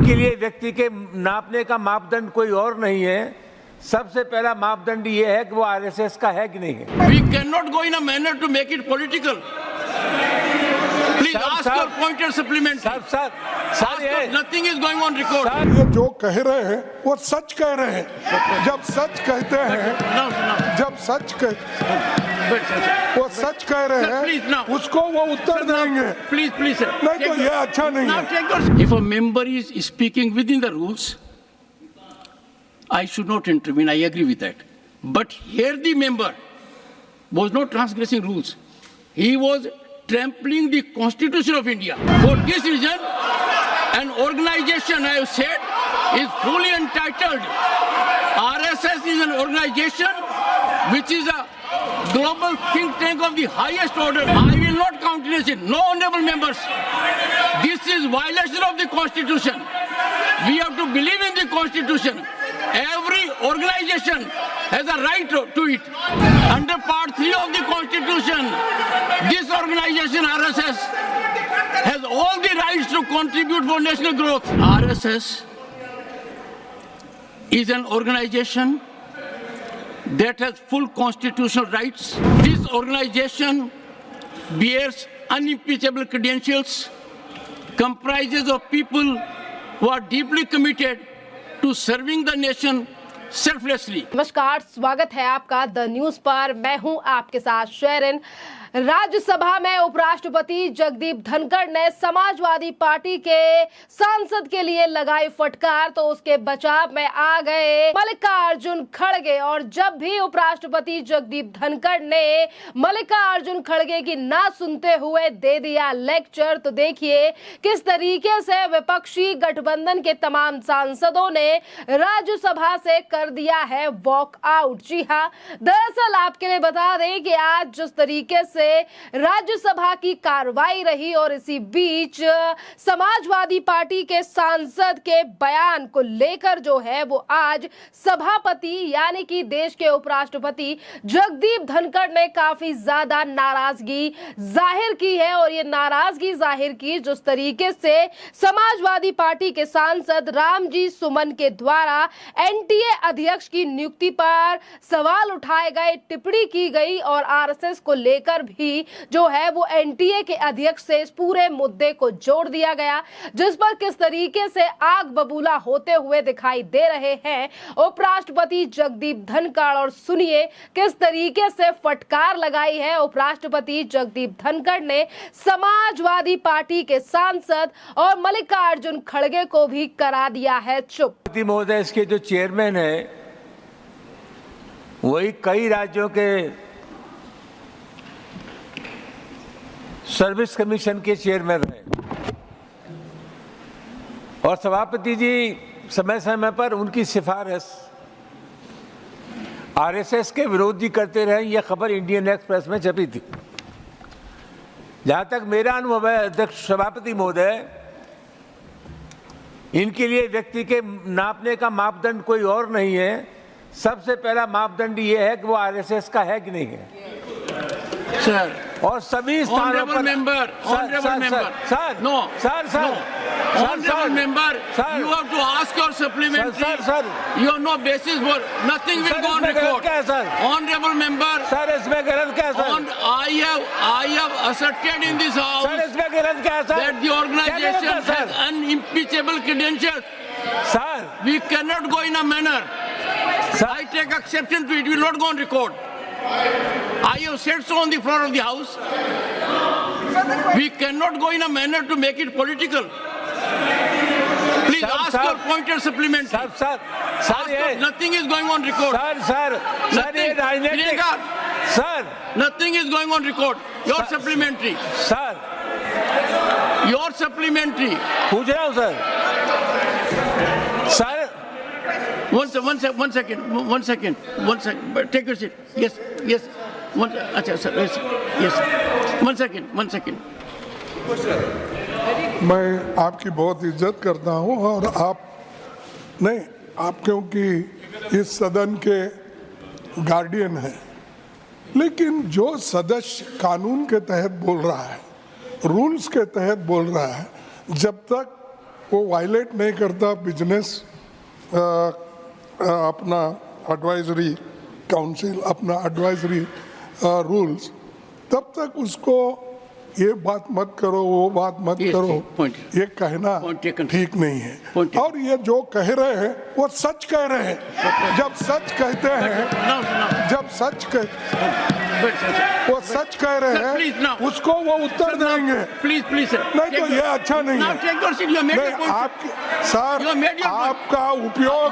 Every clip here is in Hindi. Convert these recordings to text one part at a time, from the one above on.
इनके लिए व्यक्ति के नापने का मापदंड कोई और नहीं है। सबसे पहला मापदंड ये है कि वो आरएसएस का है कि नहीं है। We cannot go in a manner to make it political. Please ask your pointer supplement. Nothing is going on record. ये जो कह रहे हैं वो सच कह रहे हैं। जब सच कहते हैं, जब सच वो सच कह रहे हैं, उसको वो उत्तर देंगे। Please, sir. नहीं तो ये अच्छा नहीं है। If a member is speaking within the rules, I should not intervene. I agree with that. But here the member was not transgressing rules. He was trampling the Constitution of India. For this reason, an organization, I have said, is fully entitled. RSS is an organization which is a global think tank of the highest order. I will not countenance it. No, honorable members. This is violation of the Constitution. We have to believe in the Constitution. Every organization has a right to it. Under Part 3 of the Constitution, this organization, RSS, has all the rights to contribute for national growth. RSS is an organization that has full constitutional rights. This organization bears unimpeachable credentials, comprises of people who are deeply committed to serving the nation selflessly. नमस्कार, स्वागत है आपका द न्यूज पर। मैं हूं आपके साथ शेरन। राज्यसभा में उपराष्ट्रपति जगदीप धनखड़ ने समाजवादी पार्टी के सांसद के लिए लगाई फटकार, तो उसके बचाव में आ गए मल्लिकार्जुन खड़गे। और जब भी उपराष्ट्रपति जगदीप धनखड़ ने मल्लिकार्जुन खड़गे की ना सुनते हुए दे दिया लेक्चर, तो देखिए किस तरीके से विपक्षी गठबंधन के तमाम सांसदों ने राज्यसभा से कर दिया है वॉक आउट। जी हाँ, दरअसल आपके लिए बता दें कि आज जिस तरीके से राज्यसभा की कार्रवाई रही और इसी बीच समाजवादी पार्टी के सांसद के बयान को लेकर जो है वो आज सभापति यानी कि देश के उपराष्ट्रपति जगदीप धनखड़ ने काफी ज्यादा नाराजगी जाहिर की है। और ये नाराजगी जाहिर की जिस तरीके से समाजवादी पार्टी के सांसद रामजी सुमन के द्वारा एनटीए अध्यक्ष की नियुक्ति पर सवाल उठाए गए, टिप्पणी की गई और आरएसएस को लेकर भी जो है वो एनटीए के अध्यक्ष से इस पूरे मुद्दे को जोड़ दिया गया, जिस पर किस तरीके से आग बबूला होते हुए दिखाई दे रहे हैं उपराष्ट्रपति जगदीप धनखड़। और सुनिए किस तरीके से फटकार लगाई है उपराष्ट्रपति जगदीप धनखड़ ने समाजवादी पार्टी के सांसद और मल्लिकार्जुन खड़गे को भी करा दिया है चुप। महोदय इसके जो चेयरमैन है वही कई राज्यों के सर्विस कमीशन के चेयरमैन रहे और सभापति जी समय समय पर उनकी सिफारिश आरएसएस के विरोधी करते रहे। यह खबर इंडियन एक्सप्रेस में छपी थी। जहां तक मेरा अनुभव है अध्यक्ष सभापति महोदय, इनके लिए व्यक्ति के नापने का मापदंड कोई और नहीं है। सबसे पहला मापदंड ये है कि वो आरएसएस का है कि नहीं है। सर, और सभी स्थानों पर Honorable member, you have to ask your supplementary. You have no basis for nothing will go on record. Honorable member, इसमें गलत क्या sir? I have asserted in this house इसमें गलत क्या sir? that the organization has unimpeachable credentials. Sir, we cannot go in a manner. I take exception to it. Will not go on record. I have said so on the floor of the house. We cannot go in a manner to make it political. Please ask your pointer supplement. Nothing is going on record. Nothing is going on record. Your supplementary. Sir. Your supplementary. पूछ रहा हूँ sir. Sir. One second. Take your seat. Yes. अच्छा सर, yes. One second. मैं आपकी बहुत इज्जत करता हूं और आप क्योंकि इस सदन के गार्डियन हैं, लेकिन जो सदस्य कानून के तहत बोल रहा है, रूल्स के तहत बोल रहा है, जब तक वो वायलेट नहीं करता बिजनेस अपना एडवाइजरी काउंसिल अपना एडवाइजरी रूल्स, तब तक उसको ये बात मत करो वो बात मत करो ये कहना ठीक नहीं है। और ये जो कह रहे हैं वो सच कह रहे हैं। जब सच कहते हैं, जब सच वो सच कह रहे हैं उसको वो उत्तर देंगे। प्लीज नहीं तो ये अच्छा नहीं है। सर आपका उपयोग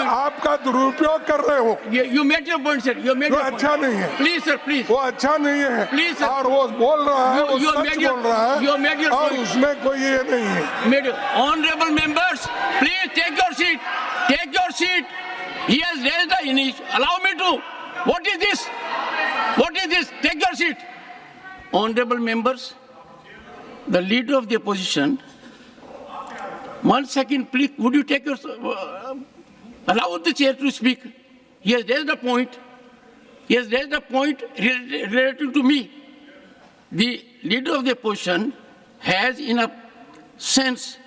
आपका दुरुपयोग कर रहे हो। You made your point, sir. You made your point. अच्छा नहीं है। Please, sir, please. वो अच्छा नहीं है। Please, sir. और वो बोल रहा है, वो You सच made your- बोल रहा है। You made your और point. उसमें कोई ये नहीं है। Honorable members, please take your seat. Take your seat. He has raised the initiative. Allow me to. What is this? What is this? Take your seat. Honorable members, the leader of the opposition. 1 second, please. Would you take your allow the chair to speak? He has raised a point. He has raised a point relating to me. The leader of the opposition has, in a sense,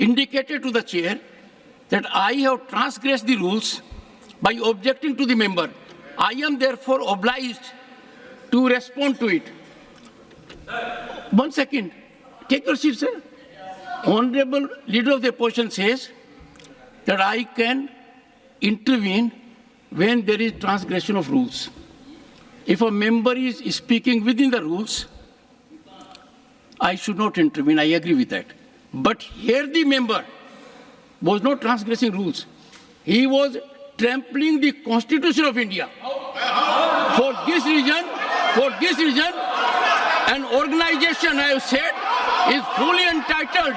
indicated to the chair that I have transgressed the rules by objecting to the member. I am therefore obliged to respond to it. 1 second. Take your seat, sir. Honorable leader of the opposition says that I can intervene when there is transgression of rules. If a member is speaking within the rules, I should not intervene. I agree with that. But here the member was not transgressing rules. He was trampling the Constitution of India. For this reason, an organization, I have said, is fully entitled.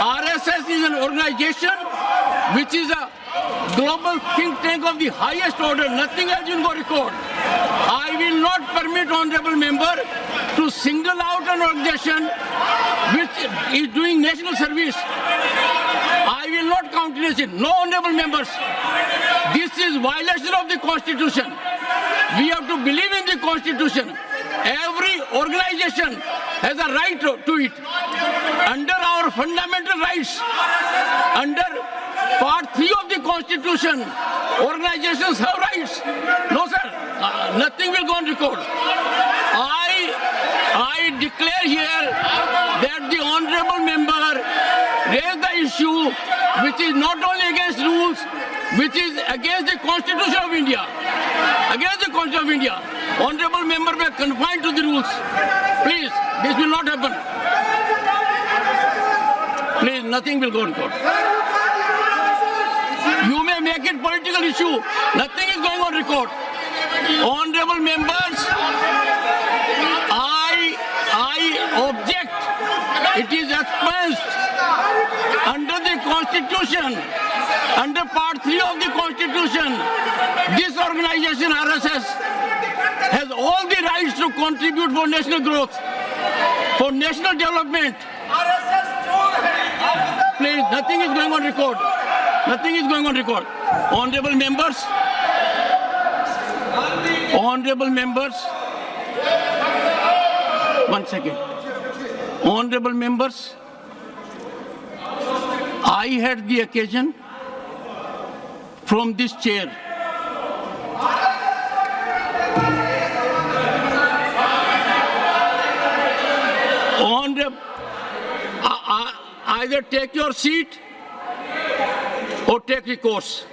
RSS is an organization which is a global think tank of the highest order. Nothing else in go record. I will not permit honorable member to single out an organization which is doing national service. I will not countenance it. No, honorable members. This is violation of the Constitution. We have to believe in the Constitution. Every organization has a right to it. Under our fundamental rights, under Part 3 of the Constitution, organizations have rights. No, sir, nothing will go on record. I declare here that the honorable member raised the issue which is not only against rules, which is against the Constitution of India. Against the Constitution of India. Honorable member may confine to the rules. Please, this will not happen. Please, nothing will go on record. You may make it political issue. Nothing is going on record. Honorable members, I object. It is expunged under the Constitution, under Part 3 of the Constitution. This organization, RSS, has all the rights to contribute for national growth, for national development. Please, nothing is going on record. Nothing is going on record. Honorable members, honorable members, 1 second. Honorable members, I had the occasion from this chair either take your seat or take recourse.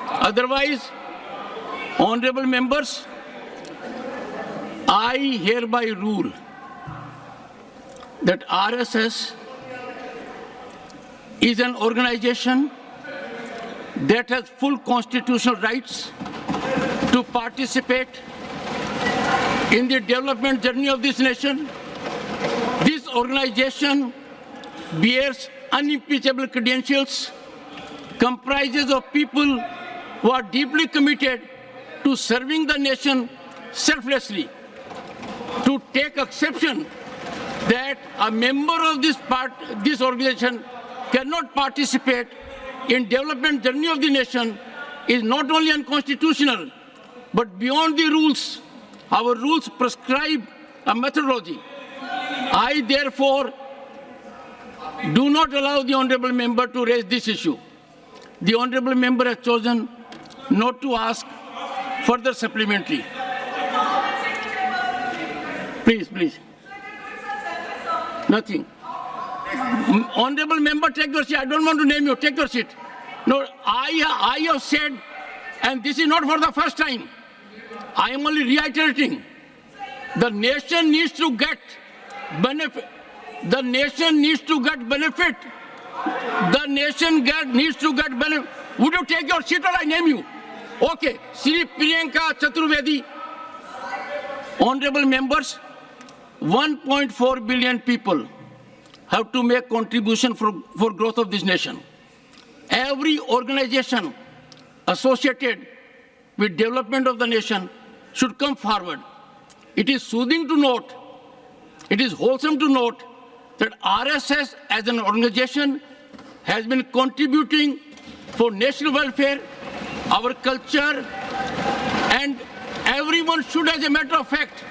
Otherwise, honorable members, I hereby rule that RSS is an organization that has full constitutional rights to participate in the development journey of this nation. This organization bears unimpeachable credentials, comprises of people who are deeply committed to serving the nation selflessly. To take exception that a member of this organization cannot participate in development journey of the nation is not only unconstitutional, but beyond the rules. Our rules prescribe a methodology. I therefore do not allow the honorable member to raise this issue. The honorable member has chosen not to ask further supplementary. Please, please. Nothing. Honorable member, take your seat. I don't want to name you. Take your seat. No, I have said, and this is not for the first time, I am only reiterating, the nation needs to get benefit. The nation needs to get benefit. The nation needs to get benefit. Would you take your seat or I name you? Okay. Shri Priyanka Chaturvedi. Honorable members, 1.4 billion people have to make contribution for growth of this nation. Every organization associated with development of the nation should come forward. It is soothing to note, it is wholesome to note that RSS as an organization has been contributing for national welfare, our culture, and everyone should, as a matter of fact,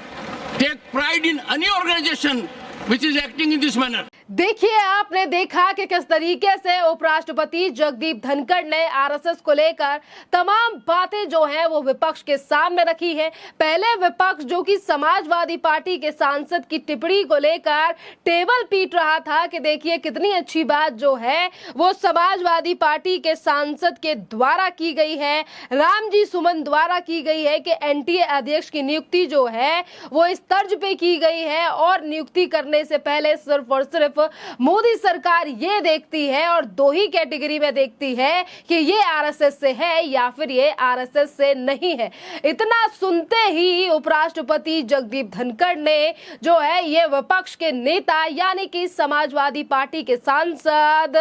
take pride in any organization which is acting in this manner. देखिए, आपने देखा कि किस तरीके से उपराष्ट्रपति जगदीप धनखड़ ने आरएसएस को लेकर तमाम बातें जो हैं वो विपक्ष के सामने रखी है। पहले विपक्ष जो कि समाजवादी पार्टी के सांसद की टिप्पणी को लेकर टेबल पीट रहा था कि देखिए कितनी अच्छी बात जो है वो समाजवादी पार्टी के सांसद के द्वारा की गई है, रामजी सुमन द्वारा की गई है कि एनटीए अध्यक्ष की नियुक्ति जो है वो इस तर्ज पे की गई है और नियुक्ति करने से पहले सिर्फ और सिर्फ मोदी सरकार ये देखती है और दो ही कैटेगरी में देखती है कि ये आरएसएस से है या फिर ये आरएसएस से नहीं है। इतना सुनते ही उपराष्ट्रपति जगदीप धनखड़ ने जो है ये विपक्ष के नेता यानी कि समाजवादी पार्टी के सांसद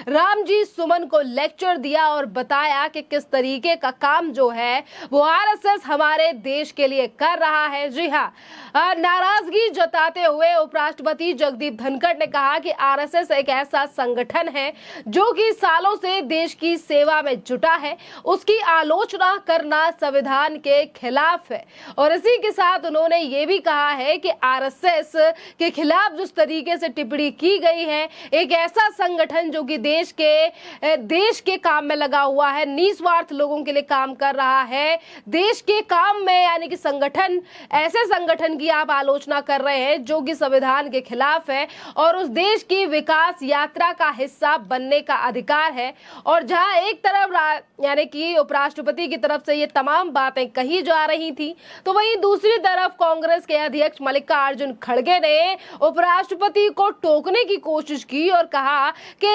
रामजी सुमन को लेक्चर दिया और बताया कि किस तरीके का काम जो है वो आरएसएस हमारे देश के लिए कर रहा है। जी हाँ, नाराजगी जताते हुए उपराष्ट्रपति जगदीप धनखड़ ने कहा कि आरएसएस एक ऐसा संगठन है जो कि सालों से देश की सेवा में जुटा है, उसकी आलोचना करना संविधान के खिलाफ है। और इसी के साथ उन्होंने ये भी कहा है कि आरएसएस के खिलाफ जिस तरीके से टिप्पणी की गई है, एक ऐसा संगठन जो कि देश के काम में लगा हुआ है, निस्वार्थ लोगों के लिए काम कर रहा है, देश के काम में, यानी कि संगठन, ऐसे संगठन की आप आलोचना कर रहे हैं जो कि संविधान के खिलाफ है और उस देश की विकास यात्रा का हिस्सा बनने का अधिकार है। और जहां एक तरफ यानी कि उपराष्ट्रपति की तरफ से ये तमाम बातें कही जा रही थी, तो वहीं दूसरी तरफ कांग्रेस के अध्यक्ष मल्लिकार्जुन खड़गे ने उपराष्ट्रपति को टोकने की कोशिश की और कहा कि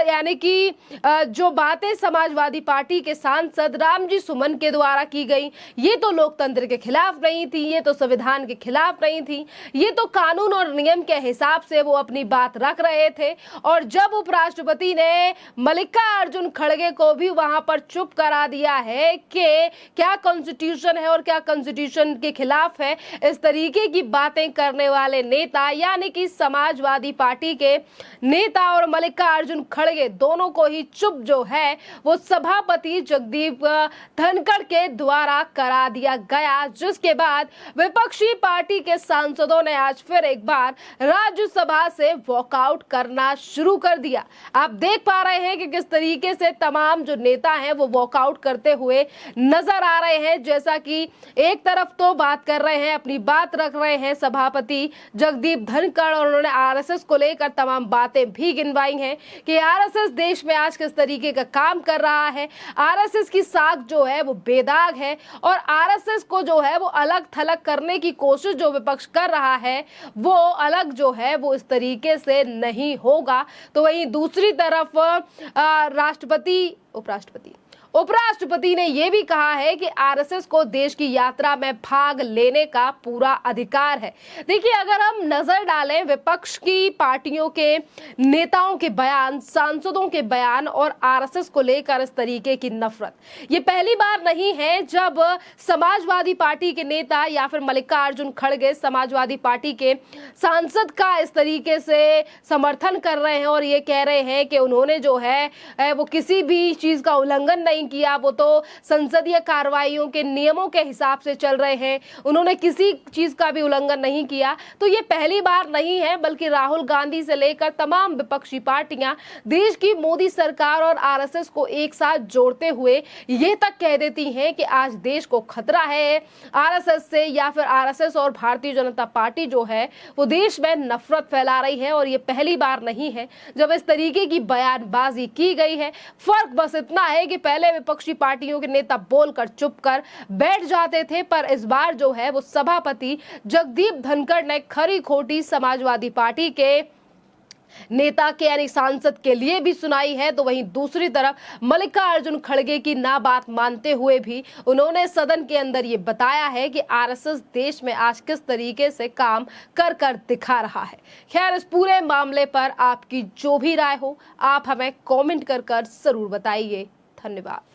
यानी कि जो बातें समाजवादी पार्टी के सांसद रामजी सुमन के द्वारा की गई ये तो लोकतंत्र के खिलाफ नहीं थी, ये तो संविधान के खिलाफ नहीं थी, ये तो कानून और नियम के हिसाब से वो अपनी बात रख रहे थे। और जब उपराष्ट्रपति ने मल्लिकार्जुन खड़गे को भी वहां पर चुप करा दिया है कि क्या कॉन्स्टिट्यूशन है और क्या कॉन्स्टिट्यूशन के खिलाफ है, इस तरीके की बातें करने वाले नेता यानी कि समाजवादी पार्टी के नेता और मल्लिकार्जुन खड़गे दोनों को ही चुप जो है वो सभापति जगदीप धनखड़ के द्वारा करा दिया गया, जिसके बाद विपक्षी पार्टी के सांसदों ने आज फिर एक बार राज्यसभा से वॉकआउट करना शुरू कर दिया। आप देख पा रहे हैं कि किस तरीके से तमाम जो नेता हैं वो वॉकआउट करते हुए नजर आ रहे हैं। जैसा कि एक तरफ तो बात कर रहे हैं, अपनी बात रख रहे हैं सभापति जगदीप धनखड़ और उन्होंने आरएसएस को लेकर तमाम बातें भी गिनवाई हैं कि आरएसएस देश में आज किस तरीके का काम कर रहा है, आरएसएस की साख जो है वो बेदाग है और आरएसएस को जो है वो अलग थलग करने की कोशिश जो विपक्ष कर रहा है वो अलग जो है वो इस तरीके से नहीं होगा। तो वहीं दूसरी तरफ उपराष्ट्रपति ने यह भी कहा है कि आरएसएस को देश की यात्रा में भाग लेने का पूरा अधिकार है। देखिए, अगर हम नजर डालें विपक्ष की पार्टियों के नेताओं के बयान, सांसदों के बयान और आरएसएस को लेकर इस तरीके की नफरत, ये पहली बार नहीं है जब समाजवादी पार्टी के नेता या फिर मल्लिकार्जुन खड़गे समाजवादी पार्टी के सांसद का इस तरीके से समर्थन कर रहे हैं और ये कह रहे हैं कि उन्होंने जो है वो किसी भी चीज का उल्लंघन नहीं नहीं किया, वो तो संसदीय कार्रवाइयों के नियमों के हिसाब से चल रहे हैं, उन्होंने किसी चीज का भी उल्लंघन नहीं किया। तो ये पहली बार नहीं है, बल्कि राहुल गांधी से लेकर तमाम विपक्षी पार्टियां देश की मोदी सरकार और आरएसएस को एक साथ जोड़ते हुए ये तक कह देती हैं कि आज देश को खतरा है आरएसएस से, या फिर आरएसएस और भारतीय जनता पार्टी जो है वो देश में नफरत फैला रही है। और ये पहली बार नहीं है जब इस तरीके की बयानबाजी की गई है। फर्क बस इतना है कि पहले विपक्षी पार्टियों के नेता बोलकर चुप कर बैठ जाते थे, पर इस बार जो है वो सभापति जगदीप धनखड़ ने खरी खोटी समाजवादी पार्टी के नेता के यानी सांसद के लिए भी सुनाई है। तो वहीं दूसरी तरफ मल्लिकार्जुन खड़गे की ना बात मानते हुए भी उन्होंने सदन के अंदर ये बताया है कि आरएसएस देश में आज किस तरीके से काम कर कर दिखा रहा है। खैर, इस पूरे मामले पर आपकी जो भी राय हो आप हमें कमेंट कर जरूर बताइए। धन्यवाद।